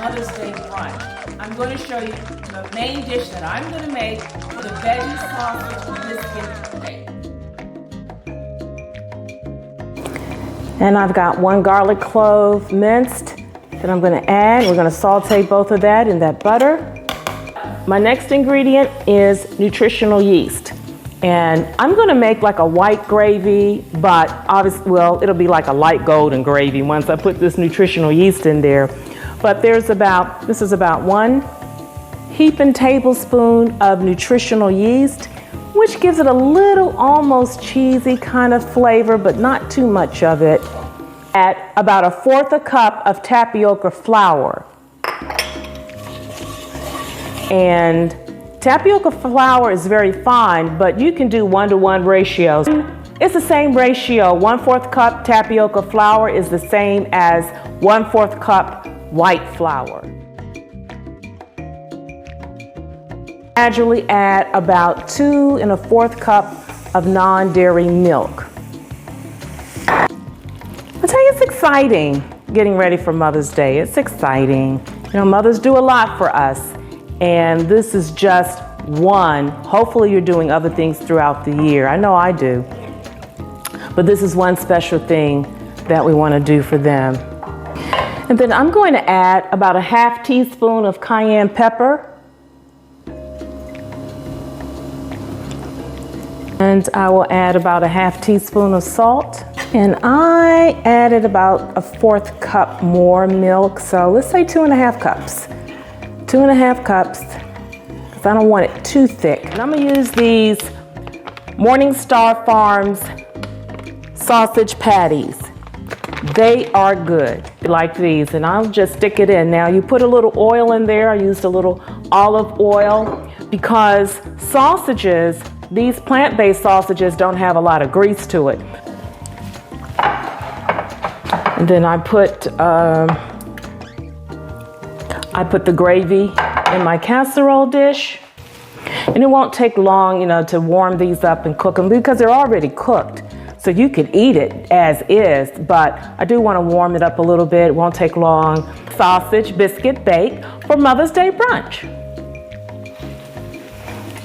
Mother's Day brunch. I'm going to show you the main dish that I'm going to make for the Veggie Sausage Biscuit Bake. And I've got 1 garlic clove minced that I'm going to add. We're going to saute both of that in that butter. My next ingredient is nutritional yeast. And I'm going to make like a white gravy, but obviously, well, it'll be like a light golden gravy once I put this nutritional yeast in there. But this is about 1 heaping tablespoon of nutritional yeast, which gives it a little almost cheesy kind of flavor, but not too much of it. Add about 1/4 cup of tapioca flour. And tapioca flour is very fine, but you can do 1-to-1 ratios. It's the same ratio. 1/4 cup tapioca flour is the same as 1/4 cup white flour. Gradually add about 2 1/4 cup of non-dairy milk. I'll tell you, it's exciting getting ready for Mother's Day. It's exciting. You know, mothers do a lot for us, and this is just one. Hopefully you're doing other things throughout the year. I know I do. But this is one special thing that we want to do for them. And then I'm going to add about 1/2 teaspoon of cayenne pepper. And I will add about 1/2 teaspoon of salt. And I added about 1/4 cup more milk. So let's say 2.5 cups. 2.5 cups, because I don't want it too thick. And I'm gonna use these Morningstar Farms sausage patties. They are good, like these, and I'll just stick it in. Now you put a little oil in there. I used a little olive oil because sausages, these plant-based sausages don't have a lot of grease to it. And then I put the gravy in my casserole dish. And it won't take long, you know, to warm these up and cook them because they're already cooked. So you could eat it as is, but I do want to warm it up a little bit. It won't take long. Sausage biscuit bake for Mother's Day brunch.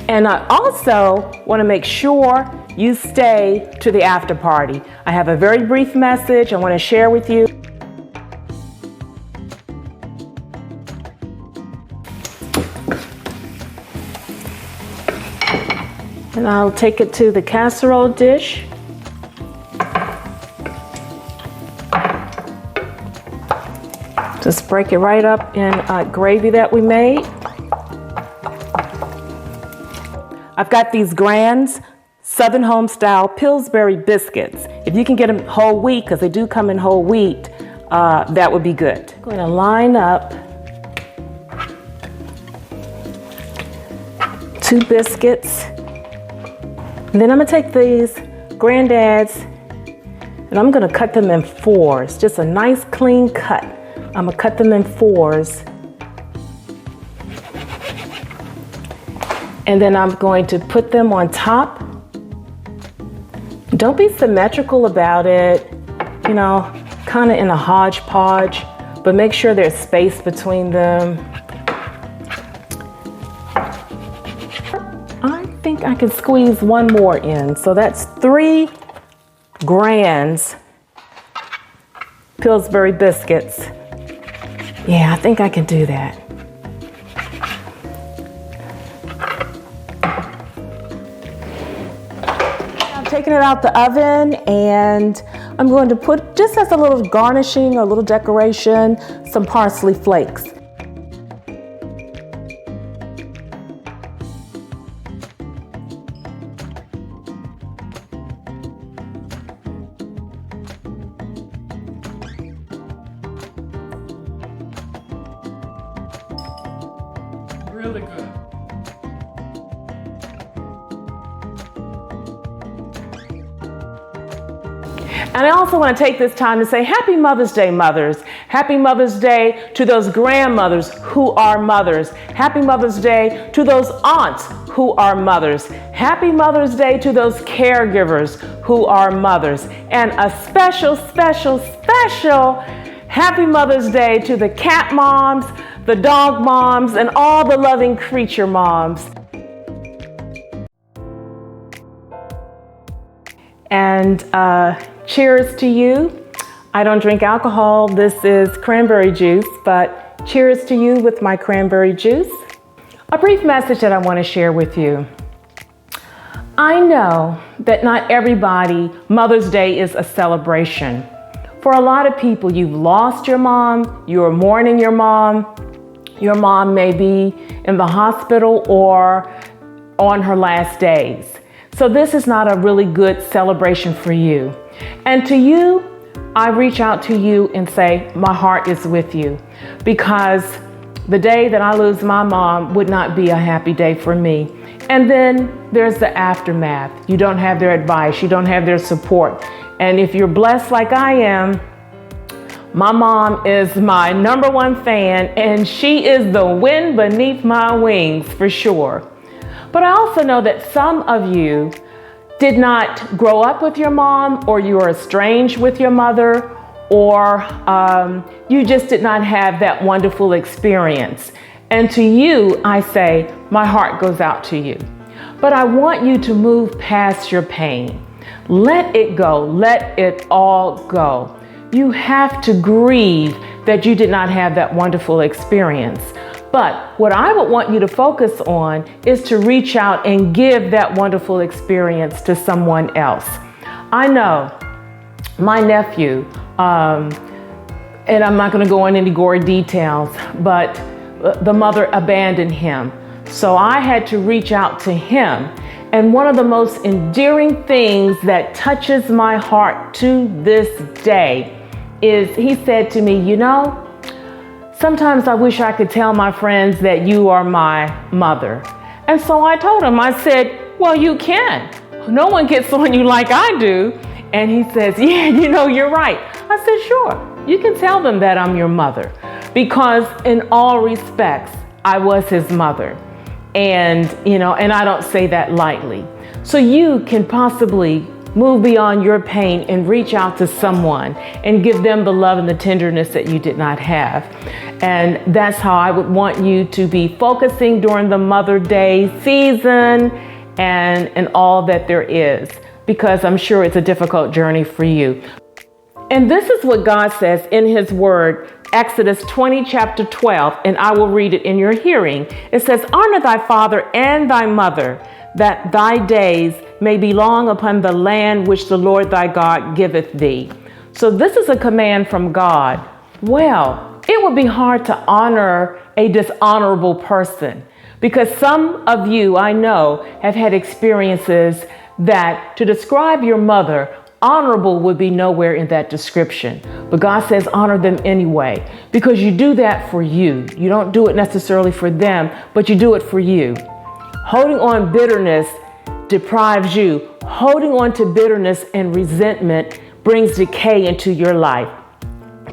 And I also want to make sure you stay to the after party. I have a very brief message I want to share with you. And I'll take it to the casserole dish. Just break it right up in gravy that we made. I've got these Grand's Southern Home Style Pillsbury biscuits. If you can get them whole wheat, because they do come in whole wheat, that would be good. I'm going to line up 2 biscuits. And then I'm going to take these Grandad's and I'm going to cut them in 4s. Just a nice clean cut. I'm going to cut them in 4s. And then I'm going to put them on top. Don't be symmetrical about it, you know, kind of in a hodgepodge, but make sure there's space between them. I think I can squeeze 1 more in. So that's 3 Grand's Pillsbury biscuits. Yeah, I think I can do that. I'm taking it out the oven and I'm going to put, just as a little garnishing or a little decoration, some parsley flakes. Really good. And I also want to take this time to say Happy Mother's Day, mothers. Happy Mother's Day to those grandmothers who are mothers. Happy Mother's Day to those aunts who are mothers. Happy Mother's Day to those caregivers who are mothers. And a special, special, special Happy Mother's Day to the cat moms, the dog moms, and all the loving creature moms. And cheers to you. I don't drink alcohol. This is cranberry juice, but cheers to you with my cranberry juice. A brief message that I want to share with you. I know that not everybody, Mother's Day is a celebration. For a lot of people, you've lost your mom, you're mourning your mom may be in the hospital or on her last days. So this is not a really good celebration for you. And to you, I reach out to you and say, my heart is with you, because the day that I lose my mom would not be a happy day for me. And then there's the aftermath. You don't have their advice, you don't have their support. And if you're blessed like I am, my mom is my #1 fan, and she is the wind beneath my wings for sure. But I also know that some of you did not grow up with your mom, or you are estranged with your mother, or you just did not have that wonderful experience. And to you, I say, my heart goes out to you. But I want you to move past your pain. Let it go. Let it all go. You have to grieve that you did not have that wonderful experience. But what I would want you to focus on is to reach out and give that wonderful experience to someone else. I know my nephew, and I'm not going to go into any gory details, but the mother abandoned him. So I had to reach out to him. And one of the most endearing things that touches my heart to this day is he said to me, you know, sometimes I wish I could tell my friends that you are my mother. And so I told him, I said, well, you can. No one gets on you like I do. And he says, yeah, you know, you're right. I said, sure, you can tell them that I'm your mother, because in all respects, I was his mother. And, you know, and I don't say that lightly. So you can possibly move beyond your pain and reach out to someone and give them the love and the tenderness that you did not have. And that's how I would want you to be focusing during the Mother's Day season and all that there is, because I'm sure it's a difficult journey for you. And this is what God says in his word, Exodus 20, chapter 12, and I will read it in your hearing. It says, honor thy father and thy mother, that thy days may be long upon the land which the Lord thy God giveth thee. So this is a command from God. Well, it would be hard to honor a dishonorable person, because some of you, I know, have had experiences that to describe your mother, honorable would be nowhere in that description. But God says honor them anyway, because you do that for you. You don't do it necessarily for them, but you do it for you. Holding on bitterness deprives you. Holding on to bitterness and resentment brings decay into your life.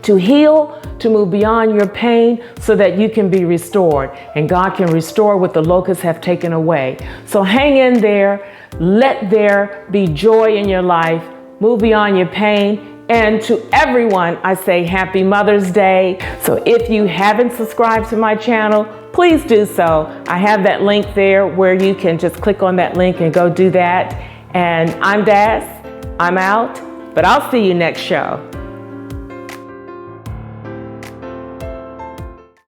To heal, to move beyond your pain so that you can be restored. And God can restore what the locusts have taken away. So hang in there. Let there be joy in your life. Move beyond your pain. And to everyone, I say happy Mother's Day. So if you haven't subscribed to my channel, please do so. I have that link there where you can just click on that link and go do that. And I'm Daz. I'm out, but I'll see you next show.